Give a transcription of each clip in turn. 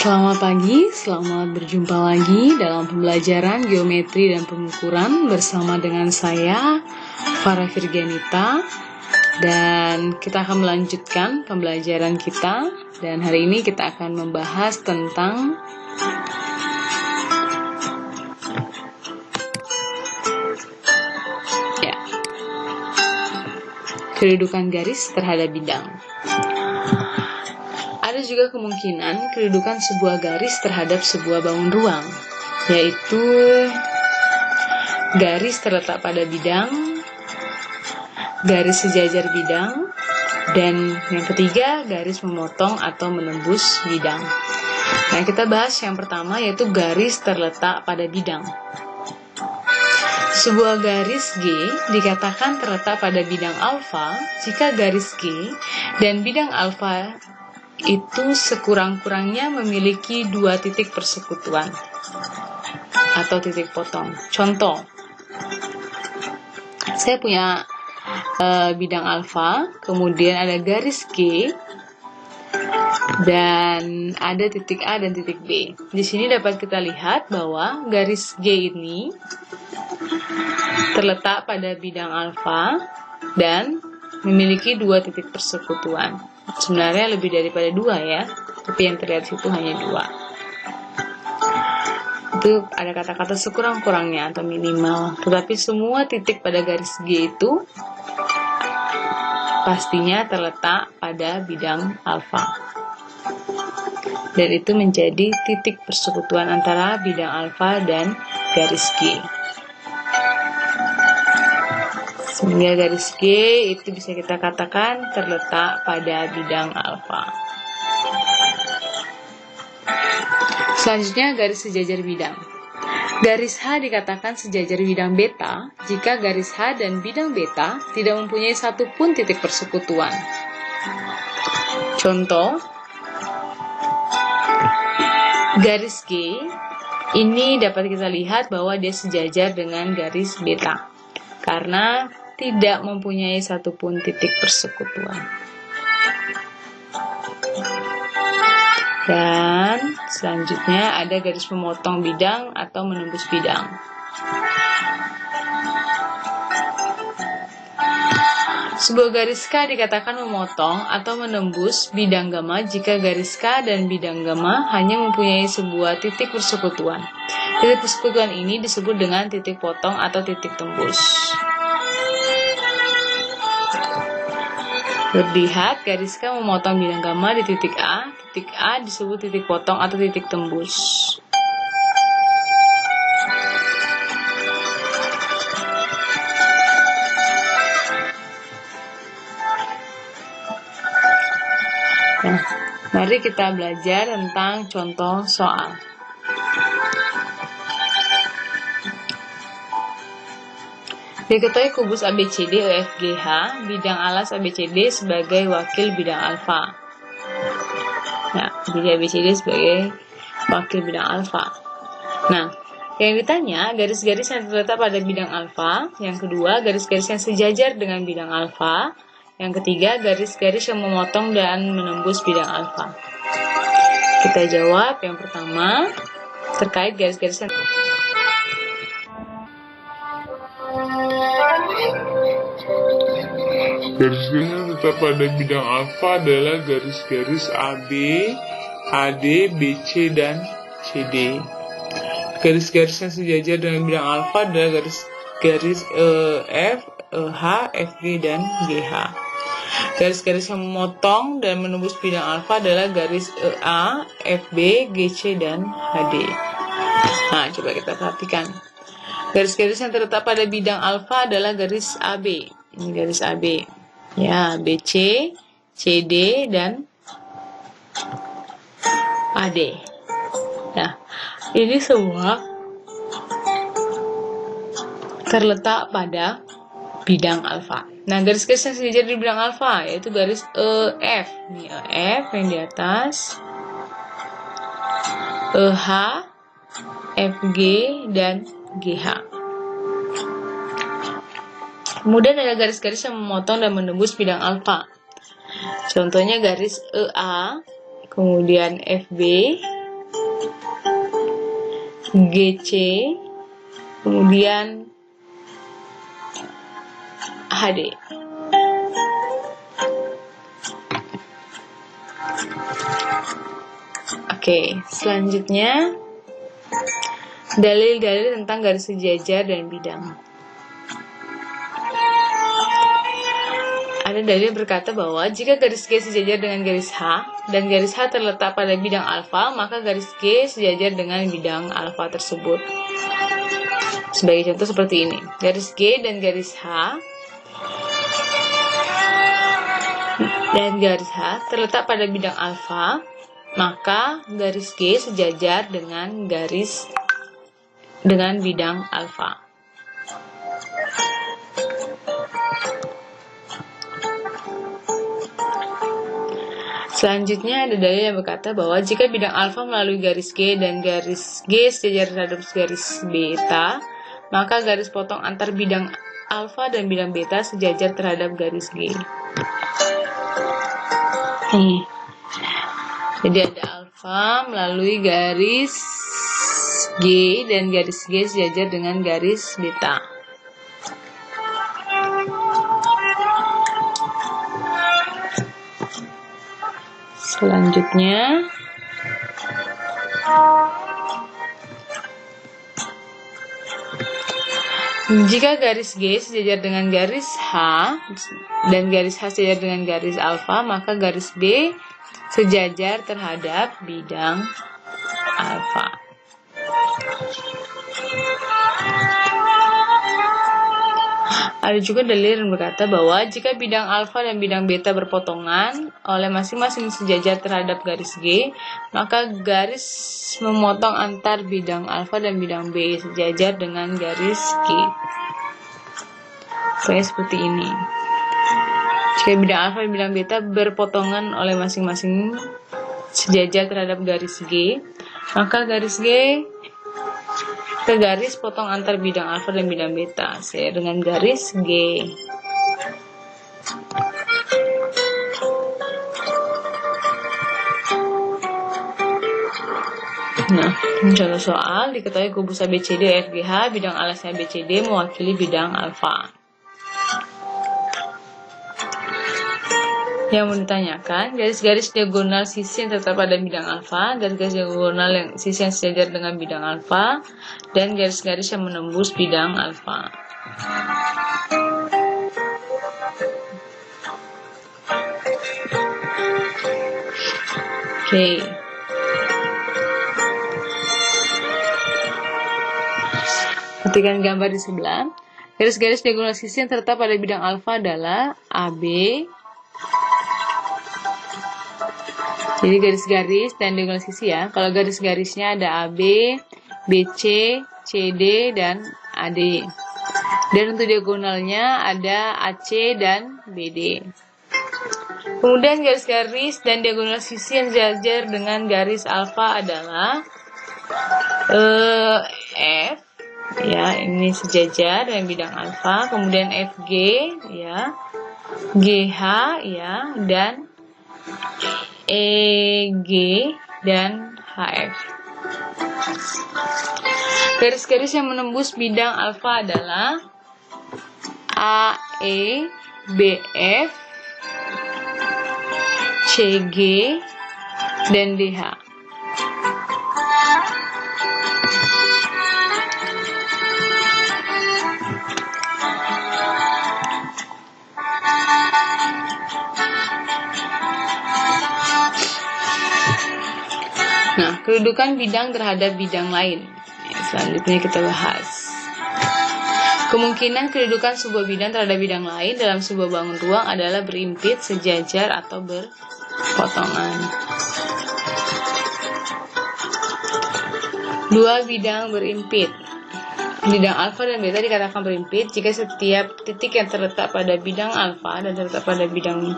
Selamat pagi, selamat berjumpa lagi dalam pembelajaran geometri dan pengukuran bersama dengan saya, Farah Virgianita. Dan kita akan melanjutkan pembelajaran kita. Dan hari ini kita akan membahas tentang kedudukan garis terhadap bidang. Ada juga kemungkinan kedudukan sebuah garis terhadap sebuah bangun ruang, yaitu garis terletak pada bidang, garis sejajar bidang, dan yang ketiga garis memotong atau menembus bidang. Nah, kita bahas yang pertama, yaitu garis terletak pada bidang. Sebuah garis G dikatakan terletak pada bidang alfa jika garis G dan bidang alfa itu sekurang-kurangnya memiliki dua titik persekutuan atau titik potong. Contoh, saya punya bidang alfa, kemudian ada garis G dan ada titik A dan titik B. Di sini dapat kita lihat bahwa garis G ini terletak pada bidang alfa dan memiliki dua titik persekutuan. Sebenarnya lebih daripada dua ya, tapi yang terlihat situ hanya dua. Itu ada kata-kata sekurang-kurangnya atau minimal. Tetapi semua titik pada garis G itu pastinya terletak pada bidang alfa. Dan itu menjadi titik persekutuan antara bidang alfa dan garis G. Sehingga garis G itu bisa kita katakan terletak pada bidang alfa. Selanjutnya, garis sejajar bidang. Garis H dikatakan sejajar bidang beta jika garis H dan bidang beta tidak mempunyai satupun titik persekutuan. Contoh, garis G ini dapat kita lihat bahwa dia sejajar dengan garis beta karena tidak mempunyai satupun titik persekutuan. Dan selanjutnya ada garis memotong bidang atau menembus bidang. Sebuah garis K dikatakan memotong atau menembus bidang gamma jika garis K dan bidang gamma hanya mempunyai sebuah titik persekutuan. Titik persekutuan ini disebut dengan titik potong atau titik tembus. Lihat, garis K memotong bidang gamma di titik A. Titik A disebut titik potong atau titik tembus. Nah, mari kita belajar tentang contoh soal. Diketahui kubus ABCD EFGH, bidang alas ABCD sebagai wakil bidang alfa. Nah, jadi ABCD sebagai wakil bidang alfa. Nah, yang ditanya, garis-garis yang terletak pada bidang alfa. Yang kedua, garis-garis yang sejajar dengan bidang alfa. Yang ketiga, garis-garis yang memotong dan menembus bidang alfa. Kita jawab yang pertama, terkait garis-garis yang garis-garis yang terletak pada bidang alfa adalah garis-garis AB, AD, BC, dan CD. Garis-garis yang sejajar dengan bidang alfa adalah garis-garis F, H, FG, dan GH. Garis-garis yang memotong dan menembus bidang alfa adalah garis EA, FB, GC, dan HD. Nah, coba kita perhatikan. Garis-garis yang terletak pada bidang alfa adalah garis AB. Ini garis AB. Ya, BC, CD, dan AD. Nah, ini semua terletak pada bidang alfa. Nah, garis-garis yang sejajar di bidang alfa yaitu garis EF. Ini EF yang di atas, EH, FG, dan GH. Kemudian ada garis-garis yang memotong dan menembus bidang alfa. Contohnya garis EA, kemudian FB, GC, kemudian HD. Oke, selanjutnya dalil-dalil tentang garis sejajar dan bidang. Ada dalil berkata bahwa jika garis G sejajar dengan garis H dan garis H terletak pada bidang alfa, maka garis G sejajar dengan bidang alfa tersebut. Sebagai contoh seperti ini, garis G dan garis H terletak pada bidang alfa, maka garis G sejajar dengan bidang alfa. Selanjutnya ada dalil yang berkata bahwa jika bidang alfa melalui garis G dan garis G sejajar terhadap garis beta, maka garis potong antar bidang alfa dan bidang beta sejajar terhadap garis G. Jadi ada alfa melalui garis G dan garis G sejajar dengan garis beta. Selanjutnya jika garis G sejajar dengan garis H dan garis H sejajar dengan garis alfa, maka garis B sejajar terhadap bidang alfa. Ada juga dalil yang berkata bahwa jika bidang alfa dan bidang beta berpotongan oleh masing-masing sejajar terhadap garis G, maka garis memotong antar bidang alfa dan bidang B sejajar dengan garis G. Seperti ini. Jika bidang alfa dan bidang beta berpotongan oleh masing-masing sejajar terhadap garis G, maka garis G ke garis potong antar bidang alfa dan bidang beta dengan garis G. Nah, contoh soal diketahui kubus ABCD FGH bidang alasnya ABCD mewakili bidang alfa. Yang mau ditanyakan, garis-garis diagonal sisi yang terletak pada bidang alfa, garis-garis diagonal yang sisi yang sejajar dengan bidang alfa, dan garis-garis yang menembus bidang alfa. Oke. Perhatikan gambar di sebelah. Garis-garis diagonal sisi yang terletak pada bidang alfa adalah AB. Jadi garis-garis dan diagonal sisi ya. Kalau garis-garisnya ada AB, BC, CD, dan AD. Dan untuk diagonalnya ada AC dan BD. Kemudian garis-garis dan diagonal sisi yang sejajar dengan garis alfa adalah F, ya ini sejajar dengan bidang alfa. Kemudian FG, ya, GH, ya, dan EG dan HF. Garis-garis yang menembus bidang alfa adalah AE, BF, CG, dan DH. Nah, kedudukan bidang terhadap bidang lain. Selanjutnya kita bahas. Kemungkinan kedudukan sebuah bidang terhadap bidang lain dalam sebuah bangun ruang adalah berimpit, sejajar, atau berpotongan. Dua bidang berimpit. Bidang alfa dan beta dikatakan berimpit jika setiap titik yang terletak pada bidang alfa dan terletak pada bidang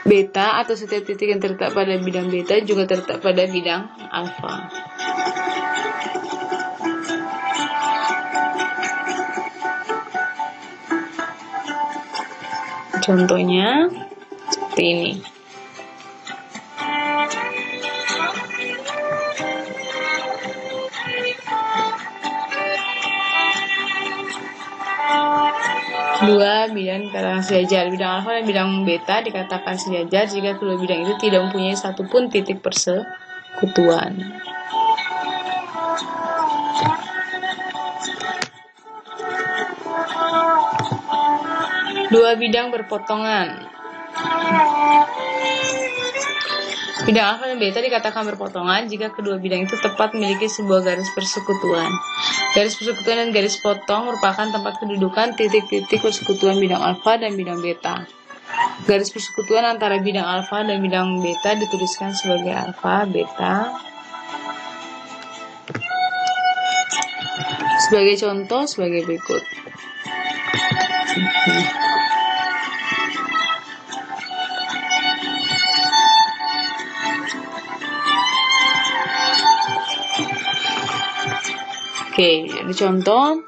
beta atau setiap titik yang terletak pada bidang beta juga terletak pada bidang alfa. Contohnya seperti ini. Dua bidang dikatakan sejajar. Bidang alfa dan bidang beta dikatakan sejajar jika kedua bidang itu tidak mempunyai satupun titik persekutuan. Dua bidang berpotongan. Bidang alfa dan beta dikatakan berpotongan jika kedua bidang itu tepat memiliki sebuah garis persekutuan. Garis persekutuan dan garis potong merupakan tempat kedudukan titik-titik persekutuan bidang alfa dan bidang beta. Garis persekutuan antara bidang alfa dan bidang beta dituliskan sebagai alfa, beta. Sebagai contoh, sebagai berikut. Oke, ini contoh.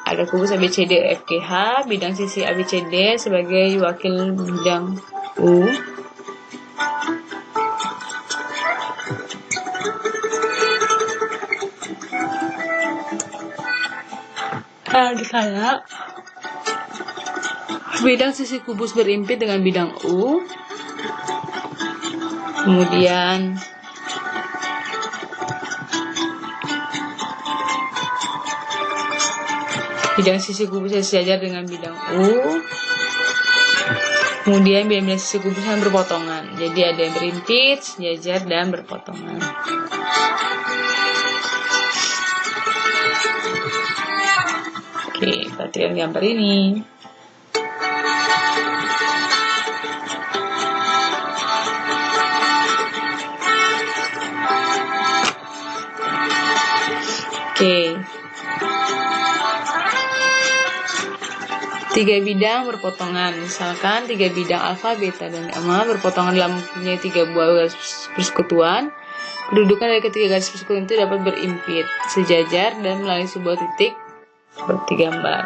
Ada kubus ABCD FGH, bidang sisi ABCD sebagai wakil bidang U. Di sana bidang sisi kubus berimpit dengan bidang U. Kemudian bidang sisi kubusnya sejajar dengan bidang U. Kemudian bidang sisi kubusnya berpotongan. Jadi ada yang berimpit, sejajar, dan berpotongan. Oke, perhatikan gambar ini. Oke. Tiga bidang berpotongan, misalkan tiga bidang alfa, beta, dan gamma berpotongan dalam mempunyai tiga buah garis persekutuan. Kedudukan dari ketiga garis persekutuan itu dapat berimpit, sejajar, dan melalui sebuah titik seperti gambar.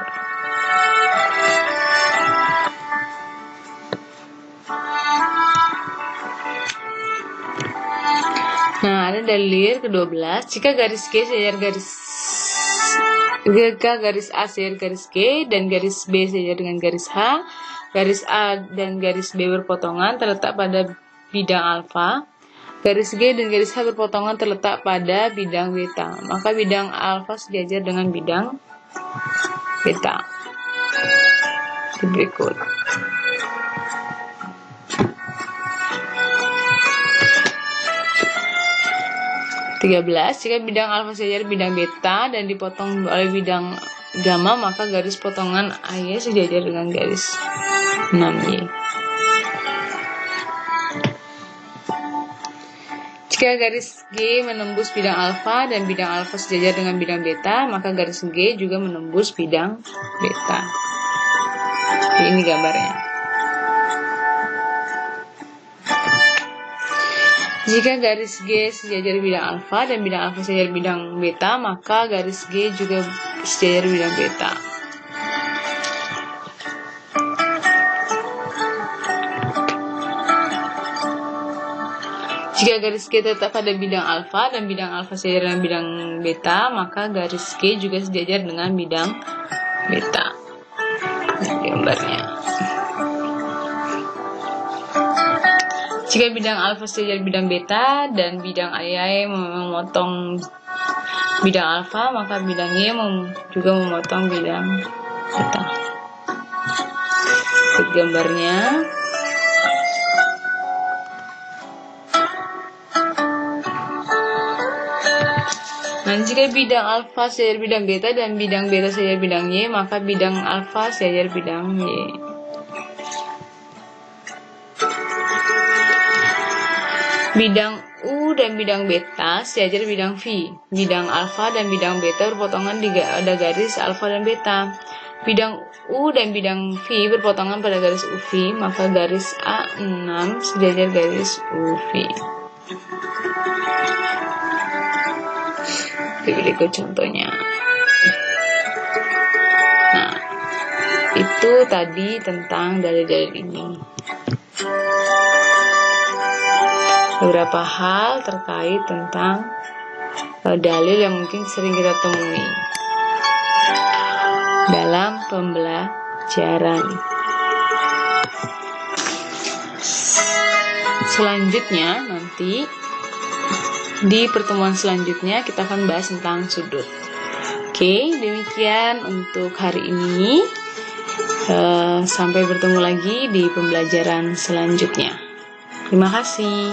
Nah, ada dalil ke-12. Jika garis G sejajar garis A sejajar garis G dan garis B sejajar dengan garis H, garis A dan garis B berpotongan terletak pada bidang alfa, garis G dan garis H berpotongan terletak pada bidang beta, maka bidang alfa sejajar dengan bidang beta. Berikut. Jika bidang alfa sejajar bidang beta dan dipotong oleh bidang gamma, maka garis potongan AY sejajar dengan garis 6Y. Jika garis G menembus bidang alfa dan bidang alfa sejajar dengan bidang beta, maka garis G juga menembus bidang beta. Ini gambarnya. Jika garis G sejajar bidang alfa dan bidang alfa sejajar bidang beta, maka garis G juga sejajar bidang beta. Jika garis G tetap pada bidang alfa dan bidang alfa sejajar dengan bidang beta, maka garis G juga sejajar dengan bidang beta. Gambarnya. Jika bidang alfa sejajar bidang beta dan bidang AY memotong bidang alfa, maka bidang Y juga memotong bidang beta. Gambarnya. Nah, jika bidang alfa sejajar bidang beta dan bidang beta sejajar bidang Y, maka bidang alfa sejajar bidang Y. Bidang U dan bidang beta sejajar bidang V. Bidang alfa dan bidang beta berpotongan pada garis alfa dan beta. Bidang U dan bidang V berpotongan pada garis UV, maka garis A6 sejajar garis UV. Berikut contohnya. Nah, itu tadi tentang dalil-dalil ini. Beberapa hal terkait tentang dalil yang mungkin sering kita temui dalam pembelajaran. Selanjutnya nanti di pertemuan selanjutnya kita akan bahas tentang sudut. Oke, demikian untuk hari ini. Sampai bertemu lagi di pembelajaran selanjutnya. Terima kasih.